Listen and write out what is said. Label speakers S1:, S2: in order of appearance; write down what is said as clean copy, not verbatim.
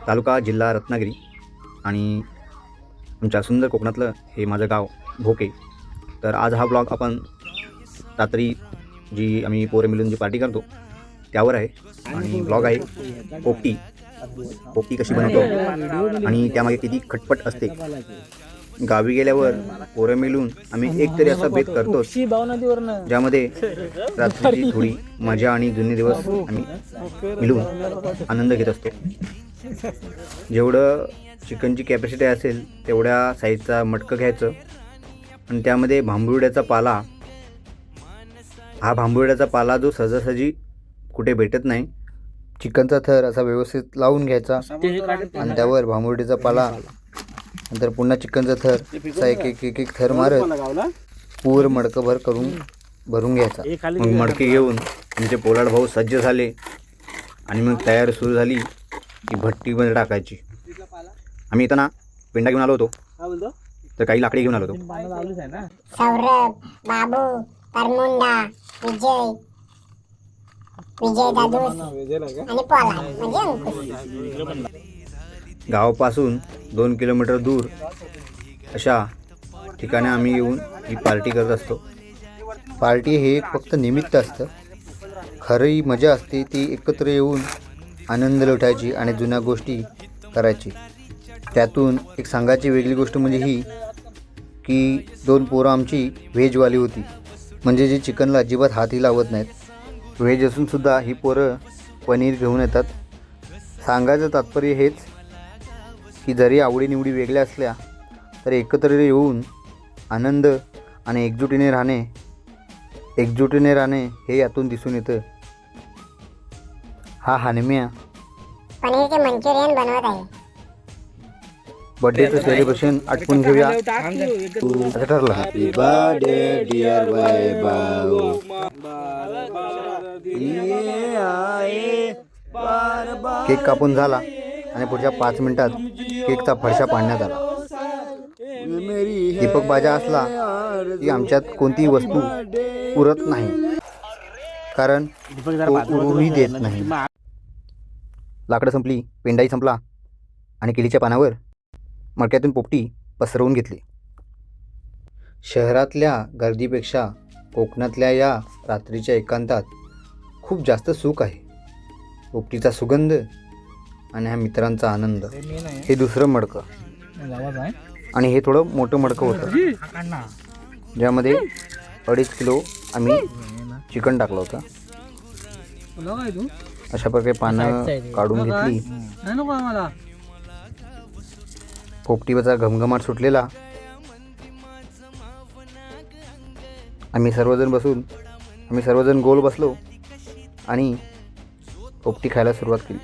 S1: तालुका जिल्हा रत्नागिरी आणि आमच्या सुंदर कोकणातलं हे माझं गाव भोके. तर आज हा ब्लॉग आपण रात्री जी आम्ही पोरं मिळून जी पार्टी करतो त्यावर आहे. आणि ब्लॉग आहे पोपटी कशी बनवतो आणि त्यामागे किती खटपट असते. गावी गेल्यावर पोरं मिळून आम्ही एक तरी असा बेत करतो ज्यामध्ये रात्रीची थोडी मजा आणि जुने दिवस आम्ही मिळून आनंद घेत असतो. जेवढं चिकनची कॅपॅसिटी असेल तेवढ्या साईजचा मटकं घ्यायचं आणि त्यामध्ये भांबुर्ड्याचा पाला, हा भांबुर्ड्याचा पाला जो सहजासहजी कुठे भेटत नाही, चिकनचा थर असा व्यवस्थित लावून घ्यायचा आणि त्यावर भांबुर्ड्याचा पाला, नंतर पुन्हा चिकनचा थर असा एक थर मारत पूर मडकंभर करून भरून घ्यायचा. मग मडके घेऊन आमचे पोलाड भाऊ सज्ज झाले आणि मग तयारी सुरू झाली की भट्टीमध्ये टाकायची. आम्ही इथं ना पेंडा घेऊन आलो होतो, तर काही लाकडी घेऊन आलो होतो.
S2: सौरभ, बाबू, परमुंडा, विजय दादूस आणि पोला म्हणजे अंकुश.
S1: गावापासून 2 किलोमीटर दूर अशा ठिकाणी आम्ही येऊन ही पार्टी करत असतो. पार्टी हे फक्त निमित्त असतं. खरी मजा असते ती एकत्र येऊन आनंद लुटायची आणि जुन्या गोष्टी करायची. त्यातून एक सांगायची वेगळी गोष्ट म्हणजे ही की 2 पोरं आमची व्हेजवाली होती, म्हणजे जे चिकनला अजिबात हातही लावत नाहीत. व्हेज असूनसुद्धा ही पोरं पनीर घेऊन येतात. सांगायचं तात्पर्य हेच की जरी आवडीनिवडी वेगळ्या असल्या तरी एकत्र येऊन आनंद आणि एकजुटीने राहणे हे यातून दिसून येतं. हा हनम्या
S2: पनीरचे मंचुरियन बनवत आहे.
S1: बर्थडेचं सेलिब्रेशन आटपून घेऊया असं ठरलं. हॅपी बर्थडे डिअर बाबू. केक कापून झाला आणि पुढच्या 5 मिनिटात केकचा फडशा पाडण्यात आला. दीपक बाजा असला की आमच्यात कोणतीही वस्तू पुरत नाही, कारण तो उरूही देत नाही. लाकडं संपली, पेंडाही संपला आणि केळीच्या पानावर मडक्यातून पोपटी पसरवून घेतली. शहरातल्या गर्दीपेक्षा कोकणातल्या या रात्रीच्या एकांतात खूप जास्त सुख आहे. पोपटीचा सुगंध आणि ह्या मित्रांचा आनंद. हे दुसरं मडकं आणि हे थोडं मोठं मडकं होतं ज्यामध्ये 2.5 किलो आम्ही चिकन टाकलं होतं. अशा प्रकारे पानं काढून घेतली. पोपटीचा घमघमाट सुटलेला. आम्ही सर्वजण गोल बसलो आणि पोपटी खायला सुरुवात केली.